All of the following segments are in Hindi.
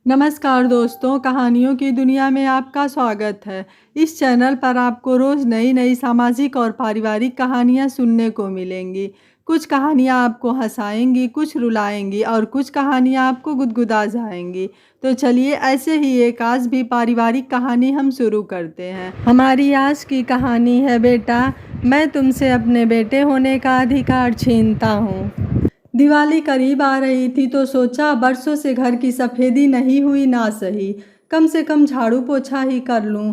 नमस्कार दोस्तों, कहानियों की दुनिया में आपका स्वागत है। इस चैनल पर आपको रोज़ नई नई सामाजिक और पारिवारिक कहानियाँ सुनने को मिलेंगी। कुछ कहानियाँ आपको हंसाएंगी, कुछ रुलाएंगी और कुछ कहानियाँ आपको गुदगुदा जाएंगी। तो चलिए ऐसे ही एक आज भी पारिवारिक कहानी हम शुरू करते हैं। हमारी आज की कहानी है, बेटा मैं तुमसे अपने बेटे होने का अधिकार छीनता हूँ। दिवाली करीब आ रही थी तो सोचा बरसों से घर की सफ़ेदी नहीं हुई, ना सही कम से कम झाड़ू पोछा ही कर लूं।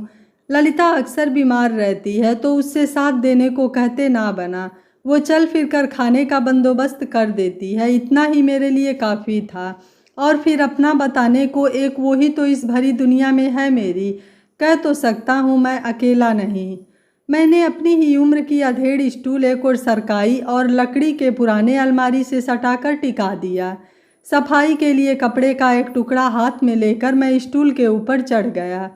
ललिता अक्सर बीमार रहती है तो उससे साथ देने को कहते ना बना। वो चल फिर कर खाने का बंदोबस्त कर देती है, इतना ही मेरे लिए काफ़ी था। और फिर अपना बताने को एक वो ही तो इस भरी दुनिया में है मेरी। कह तो सकता हूँ मैं अकेला नहीं। मैंने अपनी ही उम्र की अधेड़ स्टूल एक और सरकाई और लकड़ी के पुराने अलमारी से सटाकर टिका दिया। सफाई के लिए कपड़े का एक टुकड़ा हाथ में लेकर मैं स्टूल के ऊपर चढ़ गया।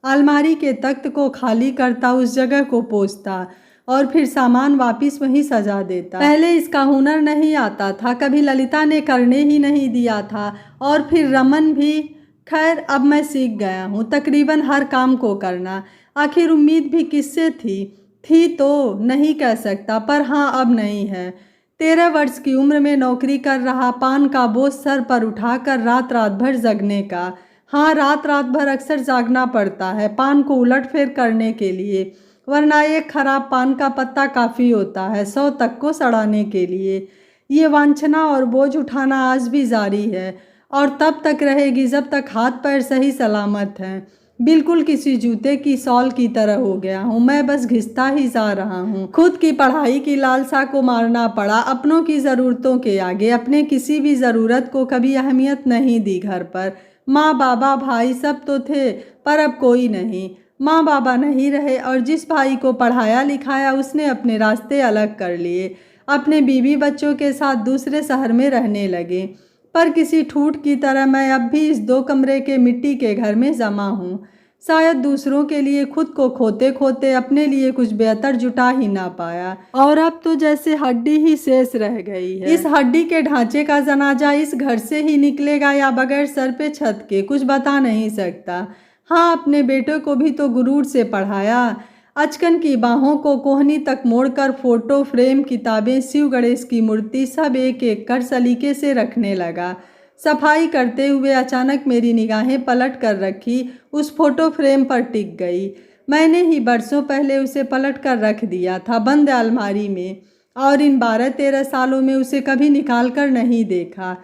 अलमारी के तख्त को खाली करता, उस जगह को पोंछता और फिर सामान वापस वहीं सजा देता। पहले इसका हुनर नहीं आता था, कभी ललिता ने करने ही नहीं दिया था और फिर रमन भी। खैर अब मैं सीख गया हूँ तकरीबन हर काम को करना। आखिर उम्मीद भी किससे थी तो नहीं कह सकता, पर हाँ अब नहीं है। 13 वर्ष की उम्र में नौकरी कर रहा, पान का बोझ सर पर उठाकर रात रात भर जगने का। हाँ, रात रात भर अक्सर जागना पड़ता है पान को उलट फेर करने के लिए, वरना एक खराब पान का पत्ता काफ़ी होता है 100 तक को सड़ाने के लिए। ये वांछना और बोझ उठाना आज भी जारी है और तब तक रहेगी जब तक हाथ पैर सही सलामत हैं। बिल्कुल किसी जूते की सॉल की तरह हो गया हूँ मैं, बस घिसता ही जा रहा हूँ। खुद की पढ़ाई की लालसा को मारना पड़ा अपनों की ज़रूरतों के आगे। अपने किसी भी ज़रूरत को कभी अहमियत नहीं दी। घर पर माँ बाबा भाई सब तो थे, पर अब कोई नहीं। माँ बाबा नहीं रहे और जिस भाई को पढ़ाया लिखाया उसने अपने रास्ते अलग कर लिए, अपने बीवी बच्चों के साथ दूसरे शहर में रहने लगे। पर किसी ठूठ की तरह मैं अब भी इस 2 कमरे के मिट्टी के घर में जमा हूँ। शायद दूसरों के लिए खुद को खोते खोते अपने लिए कुछ बेहतर जुटा ही ना पाया और अब तो जैसे हड्डी ही शेष रह गई है। इस हड्डी के ढांचे का जनाजा इस घर से ही निकलेगा या बगैर सर पे छत के, कुछ बता नहीं सकता। हाँ, अपने बेटे को भी तो गुरूर से पढ़ाया। अचकन की बाहों को कोहनी तक मोड़कर फोटो फ्रेम, किताबें, शिव गणेश की मूर्ति सब एक एक कर सलीके से रखने लगा। सफाई करते हुए अचानक मेरी निगाहें पलट कर रखी उस फोटो फ्रेम पर टिक गई। मैंने ही बरसों पहले उसे पलट कर रख दिया था बंद अलमारी में और इन 12-13 सालों में उसे कभी निकाल कर नहीं देखा।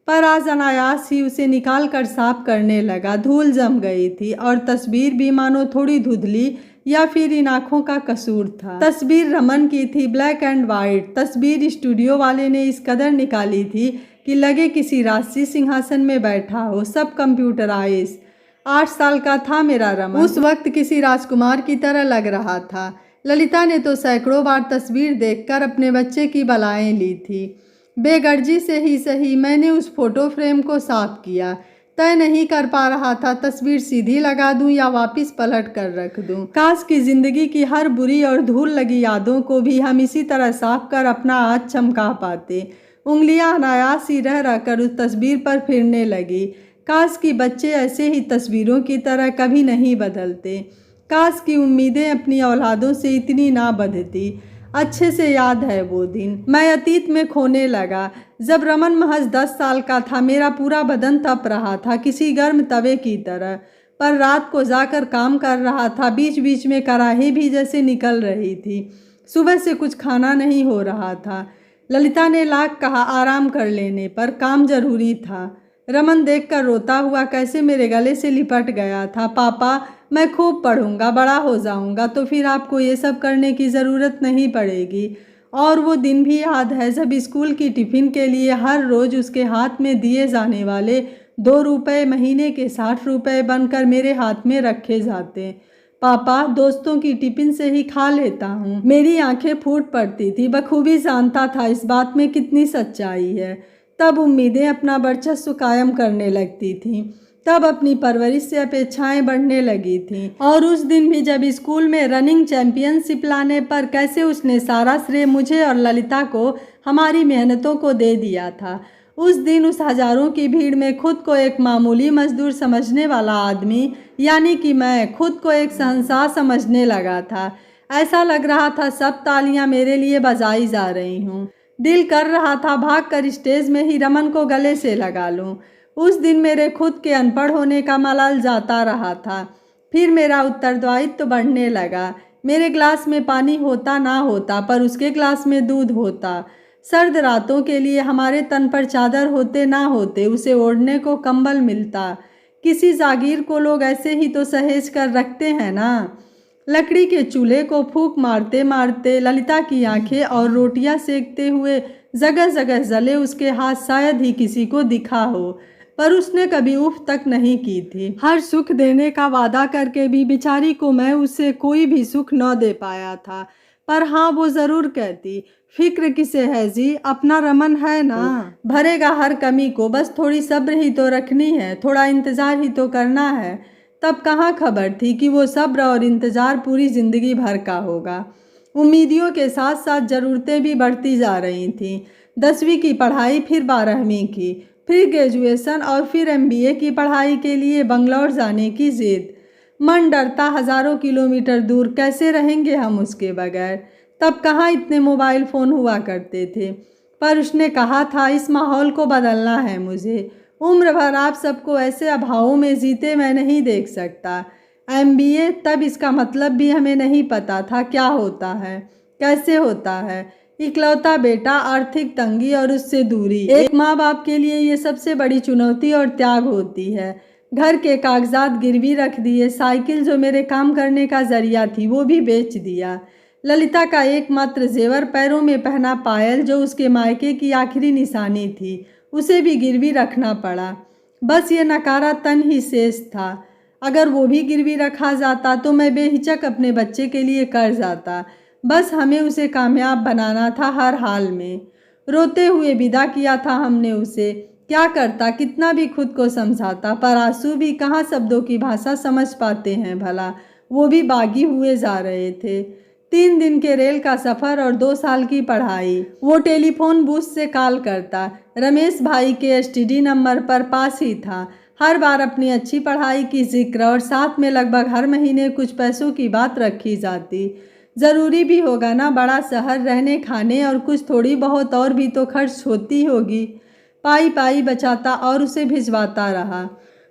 पर आज अनायास ही उसे निकाल कर साफ करने लगा। धूल जम गई थी और तस्वीर भी मानो थोड़ी धुंधली, या फिर इन आँखों का कसूर था। तस्वीर रमन की थी, ब्लैक एंड वाइट। तस्वीर स्टूडियो वाले ने इस कदर निकाली थी कि लगे किसी राजसी सिंहासन में बैठा हो, सब कंप्यूटराइज। 8 साल का था मेरा रमन, उस वक्त किसी राजकुमार की तरह लग रहा था। ललिता ने तो सैकड़ों बार तस्वीर देखकर अपने बच्चे की बलाएं ली थी। बेगर्जी से ही सही मैंने उस फोटो फ्रेम को साफ किया। तय नहीं कर पा रहा था तस्वीर सीधी लगा दूं या वापस पलट कर रख दूं। काश की जिंदगी की हर बुरी और धूल लगी यादों को भी हम इसी तरह साफ कर अपना हाथ चमका पाते। उंगलियां अनायास ही रह रहकर उस तस्वीर पर फिरने लगी। काश की बच्चे ऐसे ही तस्वीरों की तरह कभी नहीं बदलते। काश की उम्मीदें अपनी औलादों से इतनी ना बंधती। अच्छे से याद है वो दिन। मैं अतीत में खोने लगा जब रमन महज 10 साल का था। मेरा पूरा बदन तप रहा था किसी गर्म तवे की तरह, पर रात को जाकर काम कर रहा था। बीच बीच में कराही भी जैसे निकल रही थी। सुबह से कुछ खाना नहीं हो रहा था। ललिता ने लाख कहा आराम कर लेने पर, काम जरूरी था। रमन देखकर रोता हुआ कैसे मेरे गले से लिपट गया था। पापा, मैं खूब पढ़ूंगा, बड़ा हो जाऊंगा तो फिर आपको ये सब करने की ज़रूरत नहीं पड़ेगी। और वो दिन भी याद है जब स्कूल की टिफ़िन के लिए हर रोज़ उसके हाथ में दिए जाने वाले 2 रुपये महीने के 60 रुपये बनकर मेरे हाथ में रखे जाते। पापा, दोस्तों की टिफ़िन से ही खा लेता हूँ। मेरी आंखें फूट पड़ती थी। बखूबी जानता था इस बात में कितनी सच्चाई है। तब उम्मीदें अपना वर्चस्व कायम करने लगती थीं। तब अपनी परवरिश से अपेक्षाएं बढ़ने लगी थीं। और उस दिन भी जब स्कूल में रनिंग चैंपियनशिप लाने पर कैसे उसने सारा श्रेय मुझे और ललिता को हमारी मेहनतों को दे दिया था। उस दिन उस हजारों की भीड़ में खुद को एक मामूली मजदूर समझने वाला आदमी, यानी कि मैं, खुद को एक शहंशाह समझने लगा था। ऐसा लग रहा था सब तालियां मेरे लिए बजाई जा रही हूँ। दिल कर रहा था भागकर स्टेज में ही रमन को गले से लगा लूं। उस दिन मेरे खुद के अनपढ़ होने का मलाल जाता रहा था। फिर मेरा उत्तरदायित्व तो बढ़ने लगा। मेरे ग्लास में पानी होता ना होता, पर उसके ग्लास में दूध होता। सर्द रातों के लिए हमारे तन पर चादर होते ना होते, उसे ओढ़ने को कंबल मिलता। किसी जागीर को लोग ऐसे ही तो सहेज कर रखते हैं ना। लकड़ी के चूल्हे को फूंक मारते मारते ललिता की आंखें और रोटियां सेकते हुए जगह जगह जले उसके हाथ शायद ही किसी को दिखा हो, पर उसने कभी उफ तक नहीं की थी। हर सुख देने का वादा करके भी बेचारी को मैं उससे कोई भी सुख न दे पाया था। पर हाँ, वो जरूर कहती, फिक्र किसे है जी, अपना रमन है ना, भरेगा हर कमी को, बस थोड़ी सब्र ही तो रखनी है, थोड़ा इंतजार ही तो करना है। तब कहाँ खबर थी कि वो सब्र और इंतजार पूरी जिंदगी भर का होगा। उम्मीदियों के साथ साथ ज़रूरतें भी बढ़ती जा रही थीं। 10वीं की पढ़ाई, फिर 12वीं की, फिर ग्रेजुएशन और फिर MBA की पढ़ाई के लिए बंगलौर जाने की जिद। मन डरता हजारों किलोमीटर दूर, कैसे रहेंगे हम उसके बगैर। तब कहाँ इतने मोबाइल फ़ोन हुआ करते थे। पर उसने कहा था इस माहौल को बदलना है मुझे। उम्र भर आप सबको ऐसे अभावों में जीते मैं नहीं देख सकता। MBA, तब इसका मतलब भी हमें नहीं पता था क्या होता है, कैसे होता है। इकलौता बेटा, आर्थिक तंगी और उससे दूरी, एक माँ बाप के लिए ये सबसे बड़ी चुनौती और त्याग होती है। घर के कागजात गिरवी रख दिए, साइकिल जो मेरे काम करने का जरिया थी वो भी बेच दिया। ललिता का एकमात्र जेवर, पैरों में पहना पायल जो उसके मायके की आखिरी निशानी थी, उसे भी गिरवी रखना पड़ा। बस ये नकारा तन ही शेष था। अगर वो भी गिरवी रखा जाता तो मैं बेहिचक अपने बच्चे के लिए कर जाता। बस हमें उसे कामयाब बनाना था हर हाल में। रोते हुए विदा किया था हमने उसे। क्या करता, कितना भी खुद को समझाता, पर आंसू भी कहाँ शब्दों की भाषा समझ पाते हैं भला। वो भी बागी हुए जा रहे थे। 3 दिन के रेल का सफ़र और 2 साल की पढ़ाई। वो टेलीफोन बूथ से कॉल करता, रमेश भाई के STD नंबर पर पास ही था। हर बार अपनी अच्छी पढ़ाई की जिक्र और साथ में लगभग हर महीने कुछ पैसों की बात रखी जाती। ज़रूरी भी होगा ना, बड़ा शहर, रहने खाने और कुछ थोड़ी बहुत और भी तो खर्च होती होगी। पाई पाई बचाता और उसे भिजवाता रहा।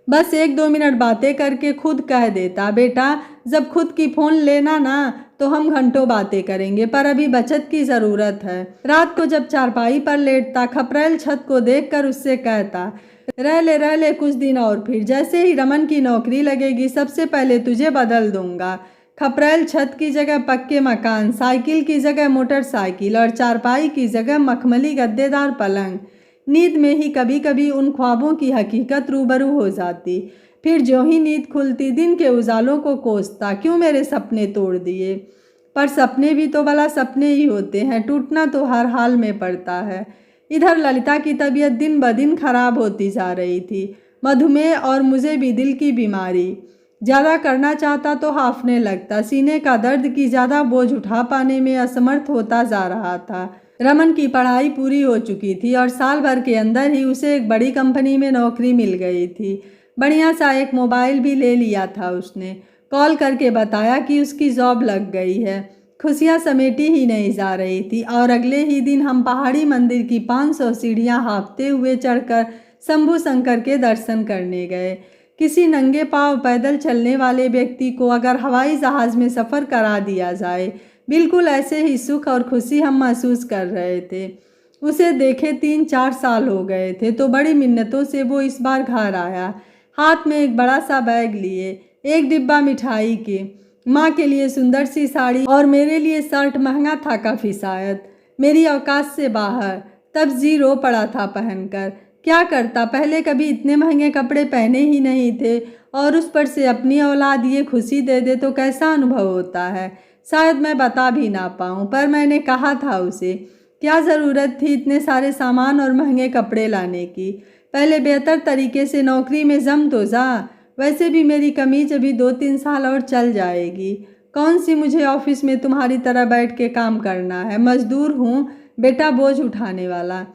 बस 1-2 मिनट बातें करके खुद कह देता, बेटा जब खुद की फ़ोन लेना ना तो हम घंटों बातें करेंगे, पर अभी बचत की ज़रूरत है। रात को जब चारपाई पर लेटता, खपरेल छत को देखकर उससे कहता, रह ले कुछ दिन और, फिर जैसे ही रमन की नौकरी लगेगी सबसे पहले तुझे बदल दूंगा। खपरेल छत की जगह पक्के मकान, साइकिल की जगह मोटरसाइकिल और चारपाई की जगह मखमली गद्देदार पलंग। नींद में ही कभी कभी उन ख्वाबों की हकीकत रूबरू हो जाती। फिर जो ही नींद खुलती दिन के उजालों को कोसता, क्यों मेरे सपने तोड़ दिए। पर सपने भी तो भला सपने ही होते हैं, टूटना तो हर हाल में पड़ता है। इधर ललिता की तबीयत दिन ब दिन खराब होती जा रही थी। मधुमेह और मुझे भी दिल की बीमारी। ज़्यादा करना चाहता तो हांफने लगता, सीने का दर्द की ज़्यादा बोझ उठा पाने में असमर्थ होता जा रहा था। रमन की पढ़ाई पूरी हो चुकी थी और साल भर के अंदर ही उसे एक बड़ी कंपनी में नौकरी मिल गई थी। बढ़िया सा एक मोबाइल भी ले लिया था उसने। कॉल करके बताया कि उसकी जॉब लग गई है। खुशियाँ समेटी ही नहीं जा रही थी और अगले ही दिन हम पहाड़ी मंदिर की 500 सीढ़ियाँ हाँफते हुए चढ़कर शंभू शंकर के दर्शन करने गए। किसी नंगे पांव पैदल चलने वाले व्यक्ति को अगर हवाई जहाज़ में सफ़र करा दिया जाए, बिल्कुल ऐसे ही सुख और खुशी हम महसूस कर रहे थे। उसे देखे 3-4 साल हो गए थे, तो बड़ी मिन्नतों से वो इस बार घर आया, हाथ में एक बड़ा सा बैग लिए, एक डिब्बा मिठाई के, माँ के लिए सुंदर सी साड़ी और मेरे लिए शर्ट, महंगा था काफ़ी शायद, मेरी औकात से बाहर। तब जी रो पड़ा था पहनकर। क्या करता, पहले कभी इतने महंगे कपड़े पहने ही नहीं थे, और उस पर से अपनी औलाद ये खुशी दे दे तो कैसा अनुभव होता है। शायद मैं बता भी ना पाऊँ, पर मैंने कहा था उसे, क्या ज़रूरत थी इतने सारे सामान और महंगे कपड़े लाने की। पहले बेहतर तरीके से नौकरी में जम तो जा। वैसे भी मेरी कमीज अभी 2-3 साल और चल जाएगी। कौन सी मुझे ऑफिस में तुम्हारी तरह बैठ के काम करना है। मजदूर हूँ बेटा, बोझ उठाने वाला।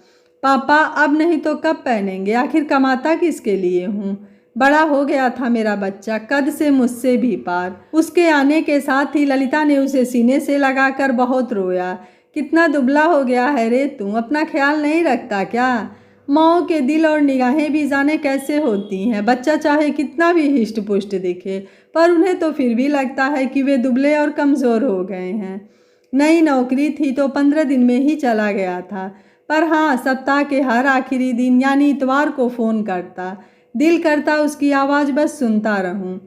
पापा अब नहीं तो कब पहनेंगे, आखिर कमाता किसके लिए हूँ। बड़ा हो गया था मेरा बच्चा, कद से मुझसे भी पार। उसके आने के साथ ही ललिता ने उसे सीने से लगाकर बहुत रोया। कितना दुबला हो गया है रे तू, अपना ख्याल नहीं रखता क्या। माँओं के दिल और निगाहें भी जाने कैसे होती हैं। बच्चा चाहे कितना भी हिष्ट पुष्ट दिखे, पर उन्हें तो फिर भी लगता है कि वे दुबले और कमज़ोर हो गए हैं। नई नौकरी थी तो 15 दिन में ही चला गया था, पर हाँ, सप्ताह के हर आखिरी दिन यानी इतवार को फ़ोन करता। दिल करता उसकी आवाज़ बस सुनता रहूं।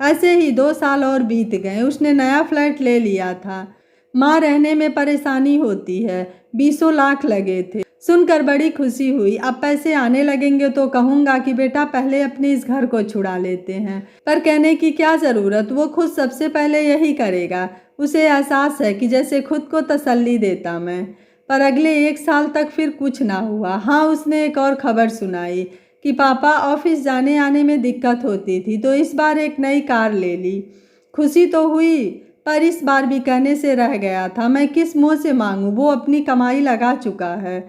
ऐसे ही 2 साल और बीत गए। उसने नया फ्लैट ले लिया था। माँ रहने में परेशानी होती है, 20 लाख लगे थे। सुनकर बड़ी खुशी हुई। अब पैसे आने लगेंगे तो कहूँगा कि बेटा पहले अपने इस घर को छुड़ा लेते हैं, पर कहने की क्या ज़रूरत, वो खुद सबसे पहले यही करेगा। उसे एहसास है कि जैसे खुद को तसल्ली देता मैं। पर अगले 1 साल तक फिर कुछ ना हुआ। हाँ, उसने एक और खबर सुनाई कि पापा ऑफिस जाने आने में दिक्कत होती थी, तो इस बार एक नई कार ले ली। खुशी तो हुई, पर इस बार भी कहने से रह गया था। मैं किस मुँह से मांगूँ, वो अपनी कमाई लगा चुका है।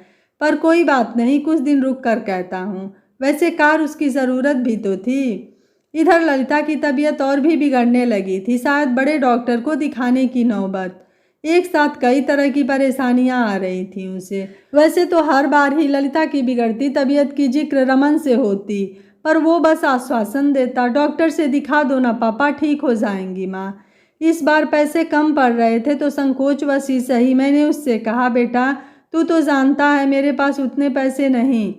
पर कोई बात नहीं, कुछ दिन रुक कर कहता हूँ। वैसे कार उसकी ज़रूरत भी तो थी। इधर ललिता की तबीयत और भी बिगड़ने लगी थी। शायद बड़े डॉक्टर को दिखाने की नौबत। एक साथ कई तरह की परेशानियां आ रही थी उसे। वैसे तो हर बार ही ललिता की बिगड़ती तबीयत की जिक्र रमन से होती, पर वो बस आश्वासन देता, डॉक्टर से दिखा दो ना पापा, ठीक हो जाएंगी माँ। इस बार पैसे कम पड़ रहे थे तो संकोचवश ही सही मैंने उससे कहा, बेटा तू तो जानता है मेरे पास उतने पैसे नहीं,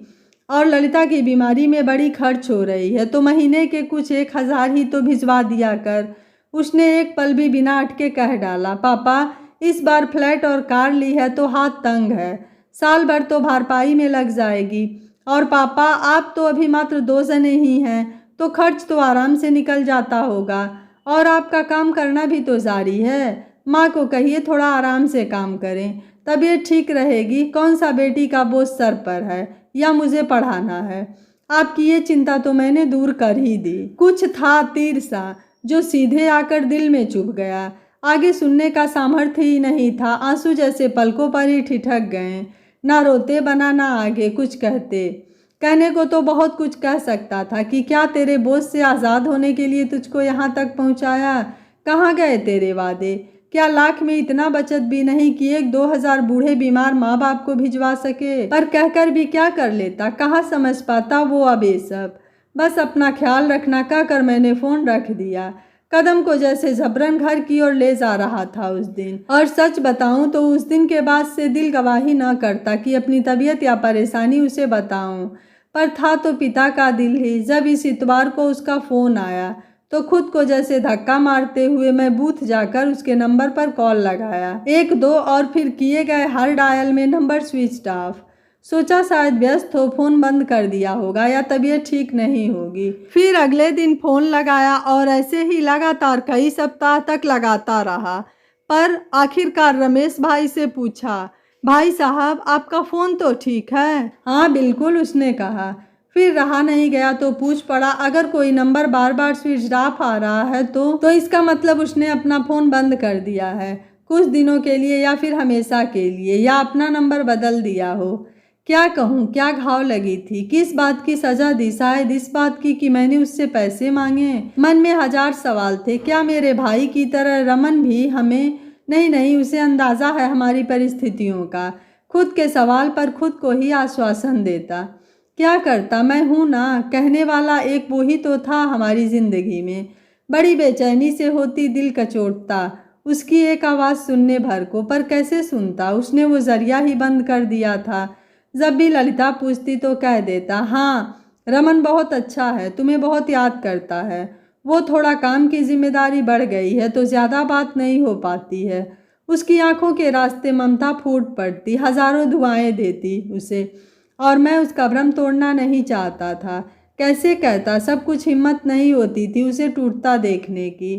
और ललिता की बीमारी में बड़ी खर्च हो रही है, तो महीने के कुछ 1,000 ही तो भिजवा दिया कर। उसने एक पल भी बिना अटके कह डाला, पापा इस बार फ्लैट और कार ली है तो हाथ तंग है, साल भर तो भरपाई में लग जाएगी। और पापा आप तो अभी मात्र 2 जने ही हैं, तो खर्च तो आराम से निकल जाता होगा, और आपका काम करना भी तो जारी है। माँ को कहिए थोड़ा आराम से काम करें, तबीयत ठीक रहेगी। कौन सा बेटी का बोझ सर पर है या मुझे पढ़ाना है। आपकी ये चिंता तो मैंने दूर कर ही दी। कुछ था तीर सा जो सीधे आकर दिल में चुभ गया। आगे सुनने का सामर्थ्य ही नहीं था। आंसू जैसे पलकों पर ही ठिठक गए। ना रोते बना ना आगे कुछ कहते। कहने को तो बहुत कुछ कह सकता था कि क्या तेरे बोझ से आज़ाद होने के लिए तुझको यहाँ तक पहुँचाया। कहाँ गए तेरे वादे। क्या लाख में इतना बचत भी नहीं कि 1-2 हज़ार बूढ़े बीमार माँ बाप को भिजवा सके। पर कहकर भी क्या कर लेता, कहाँ समझ पाता वो अब ये सब। बस अपना ख्याल रखना कहकर मैंने फ़ोन रख दिया। कदम को जैसे जबरन घर की ओर ले जा रहा था उस दिन। और सच बताऊं तो उस दिन के बाद से दिल गवाही न करता कि अपनी तबीयत या परेशानी उसे बताऊं, पर था तो पिता का दिल ही। जब इस इतवार को उसका फ़ोन आया तो खुद को जैसे धक्का मारते हुए मैं बूथ जाकर उसके नंबर पर कॉल लगाया। 1-2 और फिर किए गए हर डायल में नंबर स्विच ऑफ। सोचा शायद व्यस्त हो, फ़ोन बंद कर दिया होगा या तबीयत ठीक नहीं होगी। फिर अगले दिन फ़ोन लगाया और ऐसे ही लगातार कई सप्ताह तक लगाता रहा। पर आखिरकार रमेश भाई से पूछा, भाई साहब आपका फ़ोन तो ठीक है। हाँ बिल्कुल, उसने कहा। फिर रहा नहीं गया तो पूछ पड़ा, अगर कोई नंबर बार बार स्विच ऑफ आ रहा है तो इसका मतलब उसने अपना फ़ोन बंद कर दिया है, कुछ दिनों के लिए या फिर हमेशा के लिए, या अपना नंबर बदल दिया हो। क्या कहूँ, क्या घाव लगी थी, किस बात की सज़ा दी। शायद इस बात की कि मैंने उससे पैसे मांगे। मन में 1000 सवाल थे। क्या मेरे भाई की तरह रमन भी हमें नहीं, उसे अंदाज़ा है हमारी परिस्थितियों का। खुद के सवाल पर खुद को ही आश्वासन देता। क्या करता, मैं हूँ ना, कहने वाला एक वो ही तो था हमारी ज़िंदगी में। बड़ी बेचैनी से होती, दिल कचोटता उसकी एक आवाज़ सुनने भर को, पर कैसे सुनता। उसने वो जरिया ही बंद कर दिया था। जब भी ललिता पूछती तो कह देता, हाँ रमन बहुत अच्छा है, तुम्हें बहुत याद करता है। वो थोड़ा काम की जिम्मेदारी बढ़ गई है तो ज़्यादा बात नहीं हो पाती है। उसकी आंखों के रास्ते ममता फूट पड़ती, हज़ारों दुआएं देती उसे, और मैं उसका भ्रम तोड़ना नहीं चाहता था। कैसे कहता, सब कुछ हिम्मत नहीं होती थी उसे टूटता देखने की।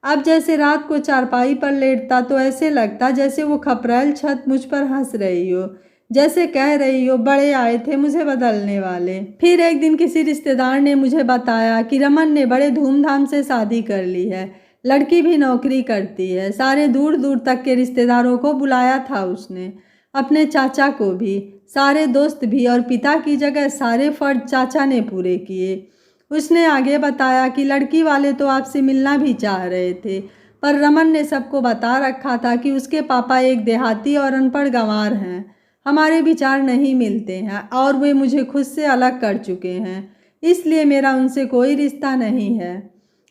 अब जैसे रात को चारपाई पर लेटता तो ऐसे लगता जैसे वो खपरैल छत मुझ पर हंस रही हो, जैसे कह रही हो बड़े आए थे मुझे बदलने वाले। फिर एक दिन किसी रिश्तेदार ने मुझे बताया कि रमन ने बड़े धूमधाम से शादी कर ली है, लड़की भी नौकरी करती है। सारे दूर दूर तक के रिश्तेदारों को बुलाया था उसने। अपने चाचा को भी, सारे दोस्त भी और पिता की जगह सारे फर्ज चाचा ने पूरे किए। उसने आगे बताया कि लड़की वाले तो आपसे मिलना भी चाह रहे थे, पर रमन ने सबको बता रखा था कि उसके पापा एक देहाती और अनपढ़ गंवार हैं। हमारे विचार नहीं मिलते हैं और वे मुझे खुद से अलग कर चुके हैं, इसलिए मेरा उनसे कोई रिश्ता नहीं है।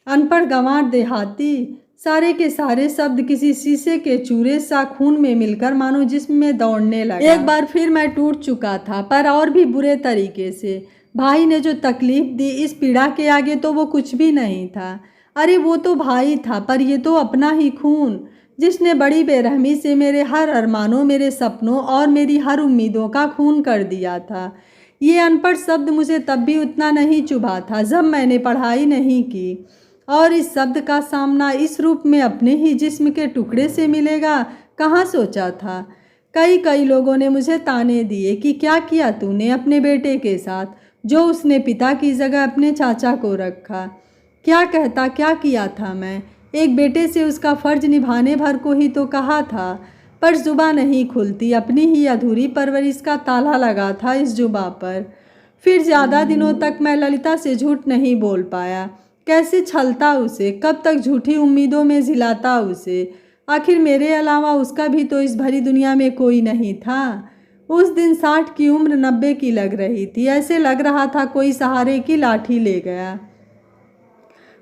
अनपढ़ गंवार देहाती, सारे के सारे शब्द किसी शीशे के चूरे सा खून में मिलकर मानो जिस्म में दौड़ने लगा। एक बार फिर मैं टूट चुका था, पर और भी बुरे तरीके से। भाई ने जो तकलीफ दी, इस पीड़ा के आगे तो वो कुछ भी नहीं था। अरे वो तो भाई था, पर ये तो अपना ही खून, जिसने बड़ी बेरहमी से मेरे हर अरमानों, मेरे सपनों और मेरी हर उम्मीदों का खून कर दिया था। ये अनपढ़ शब्द मुझे तब भी उतना नहीं चुभा था जब मैंने पढ़ाई नहीं की, और इस शब्द का सामना इस रूप में अपने ही जिस्म के टुकड़े से मिलेगा, कहाँ सोचा था। कई लोगों ने मुझे ताने दिए कि क्या किया तूने अपने बेटे के साथ, जो उसने पिता की जगह अपने चाचा को रखा। क्या कहता, क्या किया था मैं? एक बेटे से उसका फर्ज निभाने भर को ही तो कहा था, पर जुबां नहीं खुलती। अपनी ही अधूरी परवरिश का ताला लगा था इस जुबां पर। फिर ज़्यादा दिनों तक मैं ललिता से झूठ नहीं बोल पाया। कैसे छलता उसे, कब तक झूठी उम्मीदों में झिलाता उसे। आखिर मेरे अलावा उसका भी तो इस भरी दुनिया में कोई नहीं था। उस दिन 60 की उम्र 90 की लग रही थी। ऐसे लग रहा था कोई सहारे की लाठी ले गया।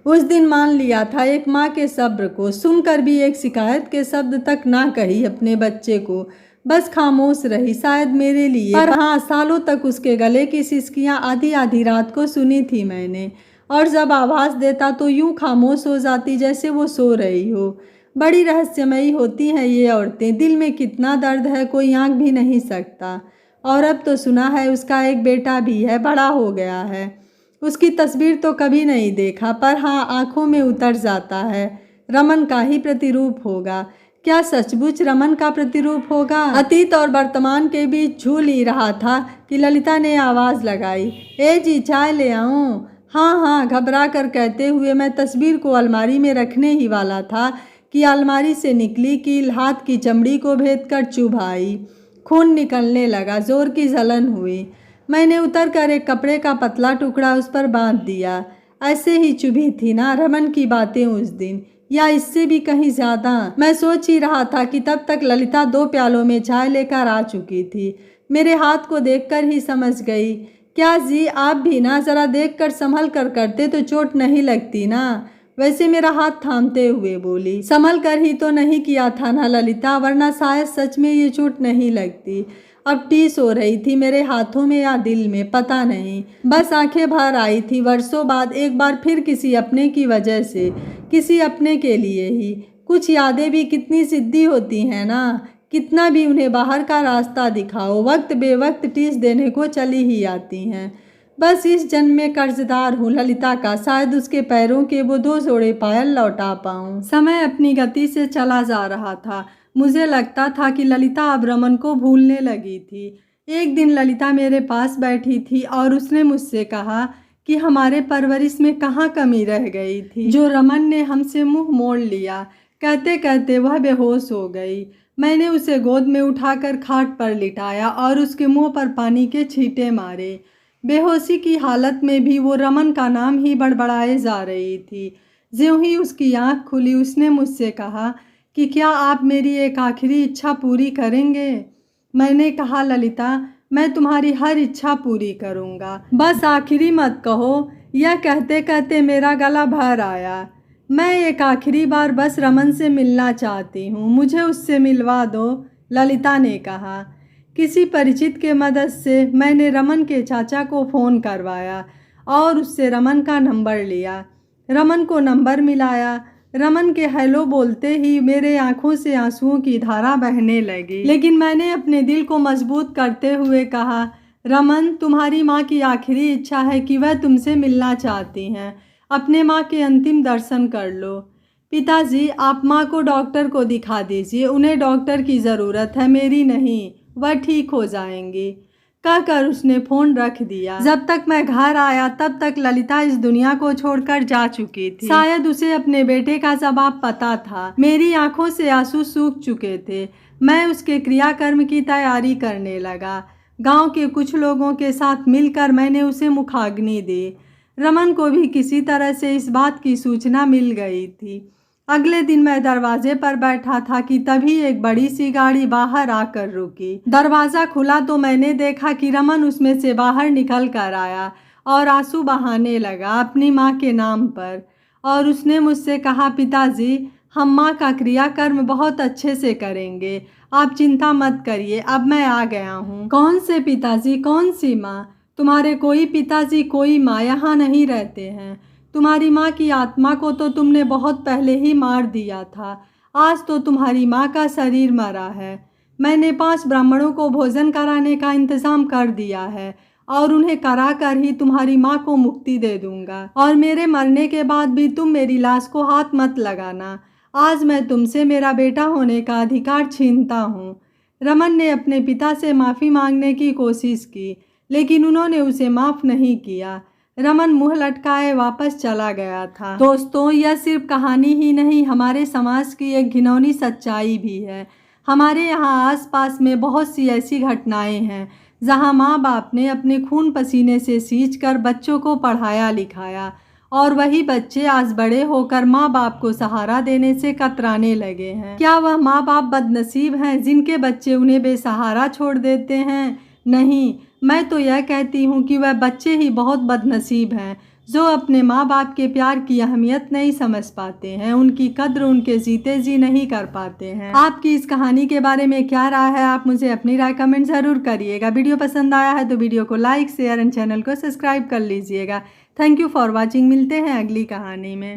उस दिन मान लिया था एक माँ के सब्र को, सुनकर भी एक शिकायत के शब्द तक ना कही अपने बच्चे को, बस खामोश रही, शायद मेरे लिए। पर हाँ, सालों तक उसके गले की सिसकियाँ आधी आधी रात को सुनी थी मैंने, और जब आवाज़ देता तो यूं खामोश हो जाती जैसे वो सो रही हो। बड़ी रहस्यमयी होती हैं ये औरतें, दिल में कितना दर्द है कोई आंक भी नहीं सकता। और अब तो सुना है उसका एक बेटा भी है, बड़ा हो गया है। उसकी तस्वीर तो कभी नहीं देखा, पर हाँ, आंखों में उतर जाता है। रमन का ही प्रतिरूप होगा। क्या सचमुच रमन का प्रतिरूप होगा? अतीत और वर्तमान के बीच झूल ही रहा था कि ललिता ने आवाज़ लगाई, ए जी, चाय ले आऊं? हाँ हाँ, घबरा कर कहते हुए मैं तस्वीर को अलमारी में रखने ही वाला था कि अलमारी से निकली कील हाथ की चमड़ी को भेद कर चुभ आई। खून निकलने लगा, जोर की जलन हुई। मैंने उतर कर एक कपड़े का पतला टुकड़ा उस पर बांध दिया। ऐसे ही चुभी थी ना रमन की बातें उस दिन, या इससे भी कहीं ज़्यादा। मैं सोच ही रहा था कि तब तक ललिता 2 प्यालों में चाय लेकर आ चुकी थी। मेरे हाथ को देखकर ही समझ गई। क्या जी, आप भी ना ज़रा देख कर संभल कर करते तो चोट नहीं लगती ना? वैसे मेरा हाथ थामते हुए बोली, संभल कर ही तो नहीं किया था ना ललिता, वरना शायद सच में ये चोट नहीं लगती। अब टीस हो रही थी मेरे हाथों में या दिल में, पता नहीं, बस आंखें भर आई थी वर्षों बाद एक बार फिर किसी अपने की वजह से, किसी अपने के लिए ही। कुछ यादें भी कितनी जिद्दी होती हैं ना, कितना भी उन्हें बाहर का रास्ता दिखाओ, वक्त बेवक्त टीस देने को चली ही आती हैं। बस इस जन्म में कर्जदार हूँ ललिता का, शायद उसके पैरों के वो 2 जोड़े पायल लौटा पाऊँ। समय अपनी गति से चला जा रहा था। मुझे लगता था कि ललिता अब रमन को भूलने लगी थी। एक दिन ललिता मेरे पास बैठी थी और उसने मुझसे कहा कि हमारे परवरिश में कहाँ कमी रह गई थी, जो रमन ने हमसे मुंह मोड़ लिया। कहते कहते वह बेहोश हो गई। मैंने उसे गोद में उठाकर खाट पर लिटाया और उसके मुंह पर पानी के छींटे मारे। बेहोशी की हालत में भी वो रमन का नाम ही बड़बड़ाए जा रही थी। ज्यों ही उसकी आंख खुली, उसने मुझसे कहा कि क्या आप मेरी एक आखिरी इच्छा पूरी करेंगे? मैंने कहा, ललिता, मैं तुम्हारी हर इच्छा पूरी करूँगा, बस आखिरी मत कहो। यह कहते कहते मेरा गला भर आया। मैं एक आखिरी बार बस रमन से मिलना चाहती हूँ, मुझे उससे मिलवा दो, ललिता ने कहा। किसी परिचित के मदद से मैंने रमन के चाचा को फ़ोन करवाया और उससे रमन का नंबर लिया। रमन को नंबर मिलाया। रमन के हेलो बोलते ही मेरे आंखों से आंसुओं की धारा बहने लगी, लेकिन मैंने अपने दिल को मजबूत करते हुए कहा, रमन, तुम्हारी माँ की आखिरी इच्छा है कि वह तुमसे मिलना चाहती हैं। अपने माँ के अंतिम दर्शन कर लो। पिताजी, आप माँ को डॉक्टर को दिखा दीजिए, उन्हें डॉक्टर की ज़रूरत है, मेरी नहीं, वह ठीक हो जाएंगी। कहकर उसने फोन रख दिया। जब तक मैं घर आया तब तक ललिता इस दुनिया को छोड़कर जा चुकी थी। शायद उसे अपने बेटे का जवाब पता था। मेरी आंखों से आंसू सूख चुके थे। मैं उसके क्रियाकर्म की तैयारी करने लगा। गांव के कुछ लोगों के साथ मिलकर मैंने उसे मुखाग्नि दी। रमन को भी किसी तरह से इस बात की सूचना मिल गई थी। अगले दिन मैं दरवाजे पर बैठा था कि तभी एक बड़ी सी गाड़ी बाहर आकर रुकी। दरवाज़ा खुला तो मैंने देखा कि रमन उसमें से बाहर निकल कर आया और आंसू बहाने लगा अपनी माँ के नाम पर। और उसने मुझसे कहा, पिताजी, हम माँ का क्रियाकर्म बहुत अच्छे से करेंगे, आप चिंता मत करिए, अब मैं आ गया हूँ। कौन से पिताजी, कौन सी माँ? तुम्हारे कोई पिताजी कोई माँ यहाँ नहीं रहते हैं। तुम्हारी माँ की आत्मा को तो तुमने बहुत पहले ही मार दिया था। आज तो तुम्हारी माँ का शरीर मरा है। मैंने 5 ब्राह्मणों को भोजन कराने का इंतज़ाम कर दिया है और उन्हें करा कर ही तुम्हारी माँ को मुक्ति दे दूंगा। और मेरे मरने के बाद भी तुम मेरी लाश को हाथ मत लगाना। आज मैं तुमसे मेरा बेटा होने का अधिकार छीनता हूँ। रमन ने अपने पिता से माफ़ी मांगने की कोशिश की, लेकिन उन्होंने उसे माफ़ नहीं किया। रमन मुंह लटकाए वापस चला गया था। दोस्तों, यह सिर्फ कहानी ही नहीं, हमारे समाज की एक घिनौनी सच्चाई भी है। हमारे यहाँ आसपास में बहुत सी ऐसी घटनाएं हैं जहाँ माँ बाप ने अपने खून पसीने से सींचकर बच्चों को पढ़ाया लिखाया और वही बच्चे आज बड़े होकर माँ बाप को सहारा देने से कतराने लगे हैं। क्या वह माँ बाप बदनसीब हैं जिनके बच्चे उन्हें बेसहारा छोड़ देते हैं? नहीं, मैं तो यह कहती हूँ कि वह बच्चे ही बहुत बदनसीब हैं जो अपने माँ बाप के प्यार की अहमियत नहीं समझ पाते हैं, उनकी कद्र उनके जीते जी नहीं कर पाते हैं। आपकी इस कहानी के बारे में क्या राय है? आप मुझे अपनी राय कमेंट ज़रूर करिएगा। वीडियो पसंद आया है तो वीडियो को लाइक, शेयर एंड चैनल को सब्सक्राइब कर लीजिएगा। Thank you for watching. मिलते हैं अगली कहानी में।